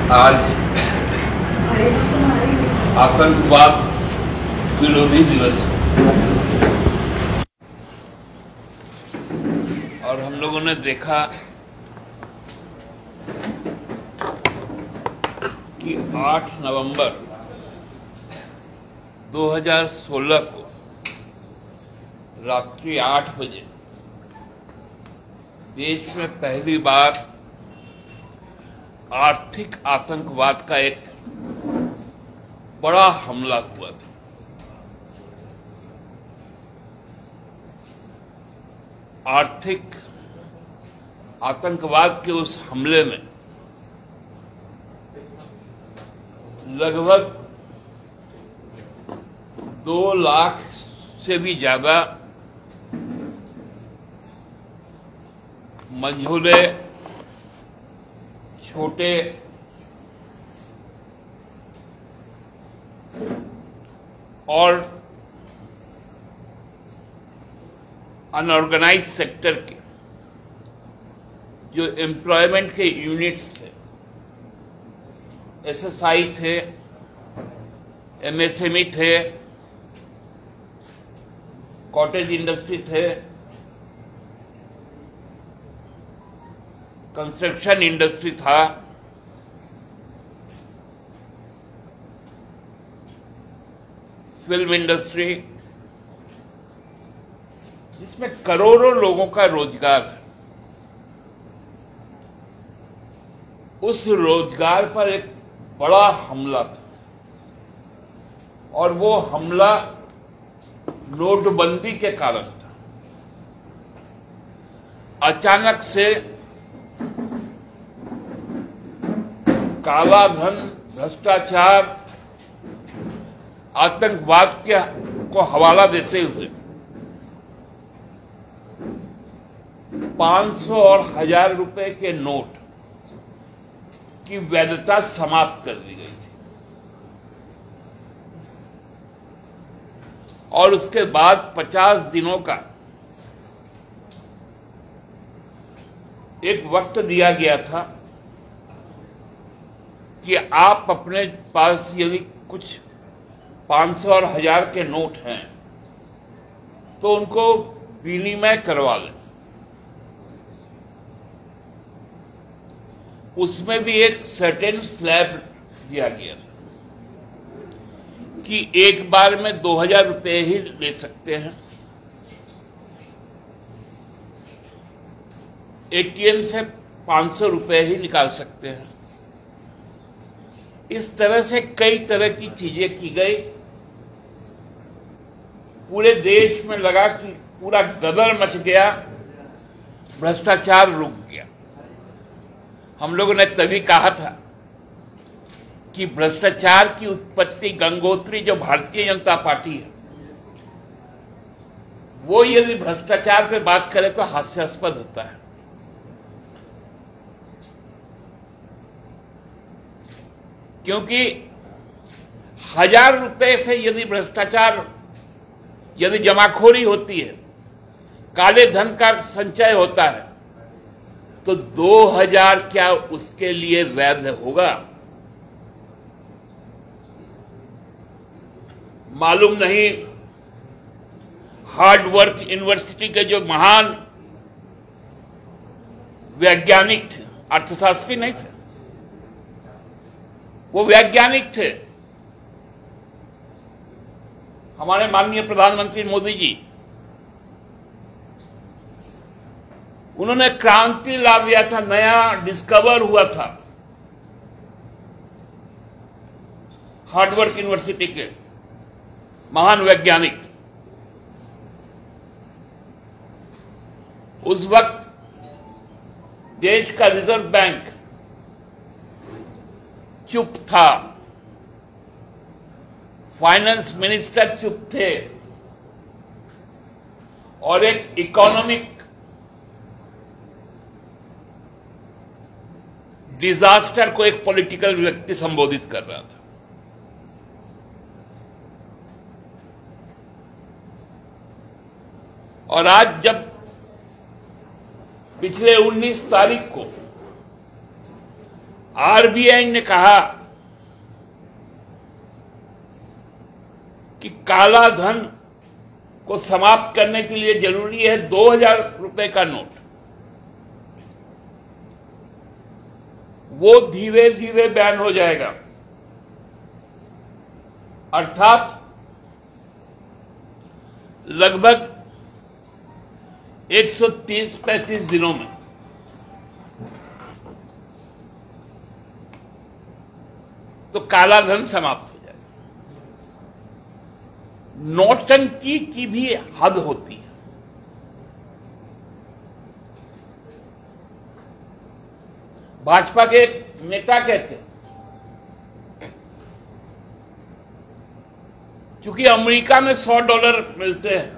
आज आतंकवाद विरोधी दिवस और हम लोगों ने देखा कि 8 नवंबर 2016 को रात्रि 8 बजे देश में पहली बार आर्थिक आतंकवाद का एक बड़ा हमला हुआ था। आर्थिक आतंकवाद के उस हमले में लगभग 2 लाख से भी ज्यादा मंझोले छोटे और अनऑर्गेनाइज सेक्टर के जो एम्प्लॉयमेंट के यूनिट्स थे, एसएसआई थे, एमएसएमई थे, कॉटेज इंडस्ट्री थे, कंस्ट्रक्शन इंडस्ट्री था, फिल्म इंडस्ट्री, जिसमें करोड़ों लोगों का रोजगार है। उस रोजगार पर एक बड़ा हमला था और वो हमला नोटबंदी के कारण था। अचानक से काला धन, भ्रष्टाचार, आतंकवाद को हवाला देते हुए 500 और 1000 रुपए के नोट की वैधता समाप्त कर दी गई थी और उसके बाद 50 दिनों का एक वक्त दिया गया था कि आप अपने पास यदि कुछ 500 और 1000 के नोट हैं तो उनको विनिमय करवा लें। उसमें भी एक सर्टेन स्लैब दिया गया था कि एक बार में 2000 रुपए ही ले सकते हैं। एटीएम से 500 रुपए ही निकाल सकते हैं। इस तरह से कई तरह की चीजें की गई। पूरे देश में लगा कि पूरा गदर मच गया, भ्रष्टाचार रुक गया। हम लोगों ने तभी कहा था कि भ्रष्टाचार की उत्पत्ति गंगोत्री जो भारतीय जनता पार्टी है, वो यदि भ्रष्टाचार पे बात करे तो हास्यास्पद होता है। क्योंकि 1000 रुपए से यदि भ्रष्टाचार, यदि जमाखोरी होती है, काले धन का संचय होता है, तो 2000 क्या उसके लिए वैध होगा? मालूम नहीं। हार्ड वर्क यूनिवर्सिटी के जो महान वैज्ञानिक थे, अर्थशास्त्री नहीं थे, वो वैज्ञानिक थे। हमारे माननीय प्रधानमंत्री मोदी जी, उन्होंने क्रांति ला दिया था, नया डिस्कवर हुआ था। हार्वर्ड यूनिवर्सिटी के महान वैज्ञानिक। उस वक्त देश का रिजर्व बैंक चुप था, फाइनेंस मिनिस्टर चुप थे और एक इकोनॉमिक डिजास्टर को एक पॉलिटिकल व्यक्ति संबोधित कर रहा था। और आज जब पिछले 19 तारीख को आरबीआई ने कहा कि काला धन को समाप्त करने के लिए जरूरी है 2000 रुपए का नोट। वो धीरे धीरे बैन हो जाएगा, अर्थात लगभग 130-35 दिनों में। तो काला धन समाप्त हो जाएगा। नौटंकी की भी हद होती है। भाजपा के एक नेता कहते हैं क्योंकि अमेरिका में $100 मिलते हैं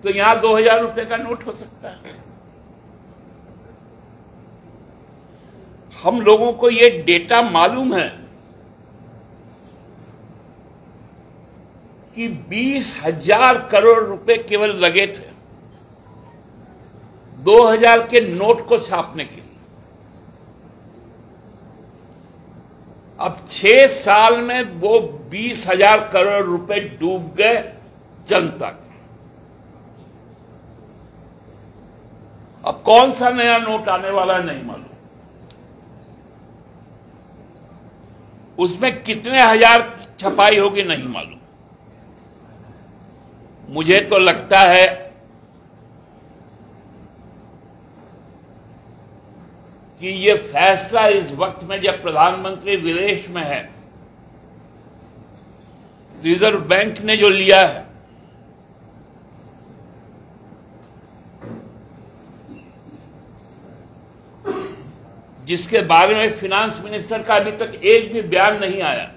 तो यहां 2000 रुपए का नोट हो सकता है। हम लोगों को यह डेटा मालूम है कि 20,000 करोड़ रुपए केवल लगे थे 2000 के नोट को छापने के लिए। अब 6 साल में वो 20,000 करोड़ रुपए डूब गए जनता के। अब कौन सा नया नोट आने वाला है नहीं मालूम, उसमें कितने हजार छपाई होगी नहीं मालूम। मुझे तो लगता है कि ये फैसला इस वक्त में जब प्रधानमंत्री विदेश में है, रिजर्व बैंक ने जो लिया है, जिसके बारे में फिनांस मिनिस्टर का अभी तक एक भी बयान नहीं आया,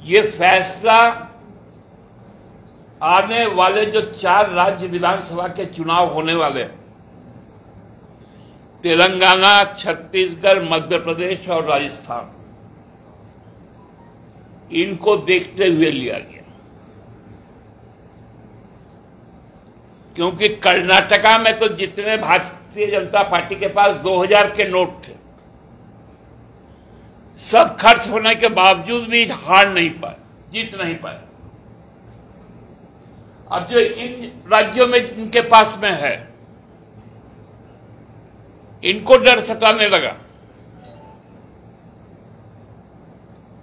ये फैसला आने वाले जो 4 राज्य विधानसभा के चुनाव होने वाले हैं, तेलंगाना, छत्तीसगढ़, मध्य प्रदेश और राजस्थान, इनको देखते हुए लिया गया। क्योंकि कर्नाटका में तो जितने भारतीय जनता पार्टी के पास 2000 के नोट थे, सब खर्च होने के बावजूद भी हार नहीं पाए, जीत नहीं पाए। अब जो इन राज्यों में इनके पास में है, इनको डर सताने लगा,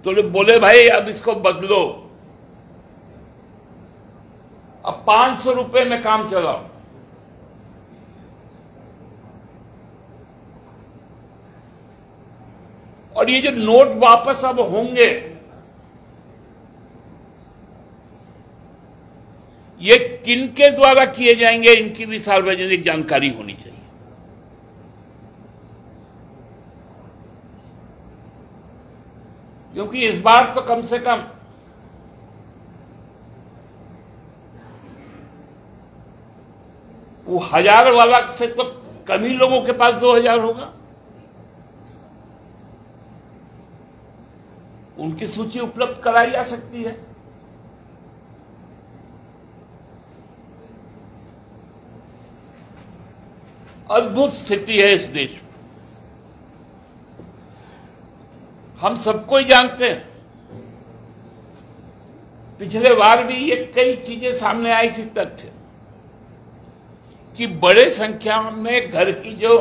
तो बोले भाई अब इसको बदलो, अब 500 रुपए में काम चलाओ। और ये जो नोट वापस अब होंगे, ये किनके द्वारा किए जाएंगे, इनकी भी सार्वजनिक जानकारी होनी चाहिए। क्योंकि इस बार तो कम से कम वो 1000 वाला से तो कम ही लोगों के पास 2000 होगा। उनकी सूची उपलब्ध कराई जा सकती है। अद्भुत स्थिति है इस देश में, हम सबको ही जानते हैं। पिछले बार भी ये कई चीजें सामने आई थी, तथ्य कि बड़े संख्या में घर की जो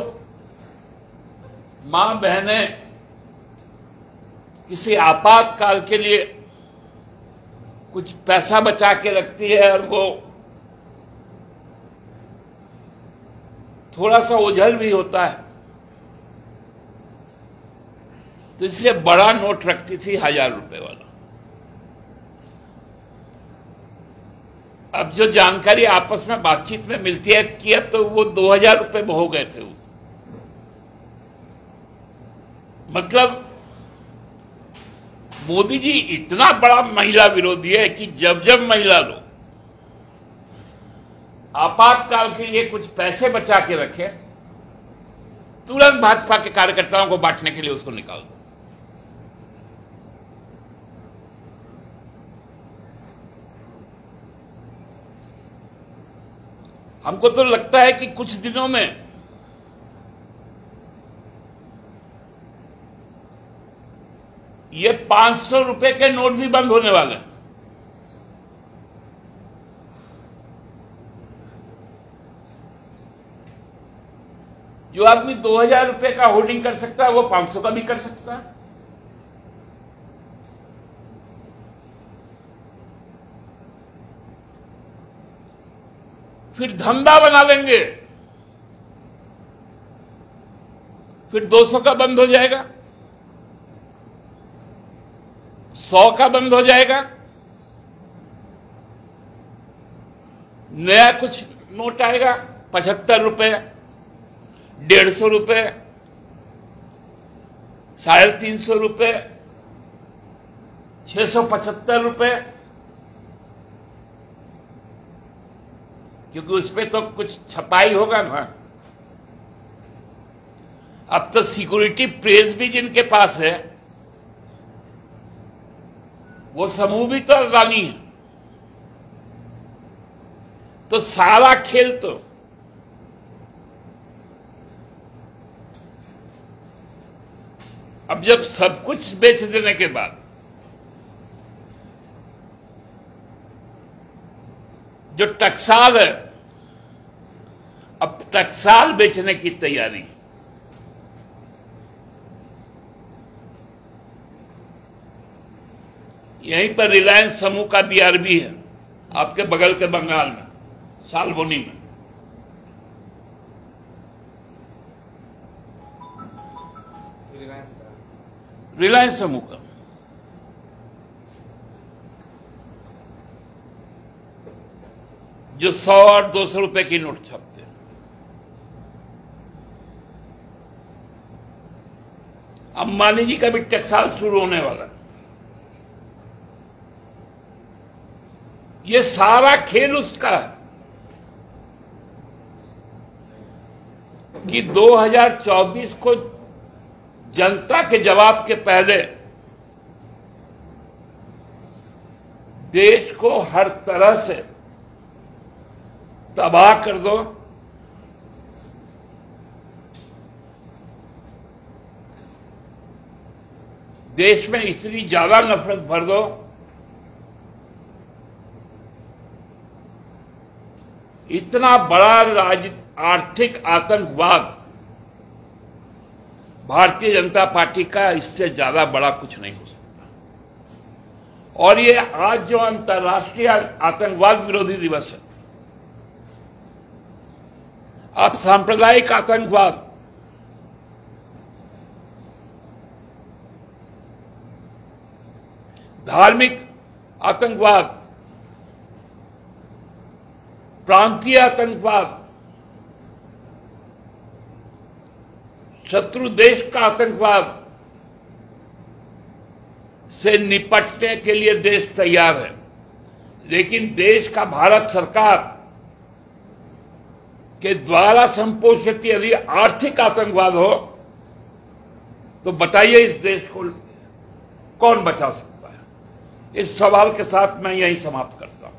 मां बहनें किसी आपातकाल के लिए कुछ पैसा बचा के रखती है और वो थोड़ा सा ओझल भी होता है, तो इसलिए बड़ा नोट रखती थी 1000 रुपए वाला। अब जो जानकारी आपस में बातचीत में मिलती है कि अब तो वो 2000 रुपए में हो गए थे उस, मतलब मोदी जी इतना बड़ा महिला विरोधी है कि जब जब महिला लोग आपातकाल के लिए कुछ पैसे बचा के रखे, तुरंत भाजपा के कार्यकर्ताओं को बांटने के लिए उसको निकाल दो। हमको तो लगता है कि कुछ दिनों में ये 500 रुपए के नोट भी बंद होने वाले हैं। जो आदमी 2000 रुपए का होल्डिंग कर सकता है वो 500 का भी कर सकता है। फिर धंधा बना लेंगे, फिर 200 का बंद हो जाएगा, 100 का बंद हो जाएगा, नया कुछ नोट आएगा 75 रुपए, 150 रुपए, 350 रुपए, 675 रुपए, क्योंकि उसमें तो कुछ छपाई होगा ना। अब तो सिक्योरिटी प्रेस भी जिनके पास है वो समूह भी तो अफगानी है। तो सारा खेल तो अब जब सब कुछ बेच देने के बाद जो टकसाल है, अब टकसाल बेचने की तैयारी। यहीं पर रिलायंस समूह का बीआरबी है, आपके बगल के बंगाल में, सालबोनी में। रिलायंस समूह का जो 100 और 200 रुपए की नोट छापते हैं। अंबानी जी का भी टकसाल शुरू होने वाला है। ये सारा खेल उसका है कि 2024 को जनता के जवाब के पहले देश को हर तरह से तबाह कर दो, देश में इतनी ज्यादा नफरत भर दो इतना बड़ा आर्थिक आतंकवाद भारतीय जनता पार्टी का इससे ज्यादा बड़ा कुछ नहीं हो सकता। और ये आज जो अंतर्राष्ट्रीय आतंकवाद विरोधी दिवस है, आप सांप्रदायिक आतंकवाद, धार्मिक आतंकवाद, प्रांतीय आतंकवाद, शत्रु देश का आतंकवाद से निपटने के लिए देश तैयार है। लेकिन देश का भारत सरकार के द्वारा संपोषित यदि आर्थिक आतंकवाद हो तो बताइए इस देश को कौन बचा सकता है? इस सवाल के साथ मैं यहीं समाप्त करता हूं।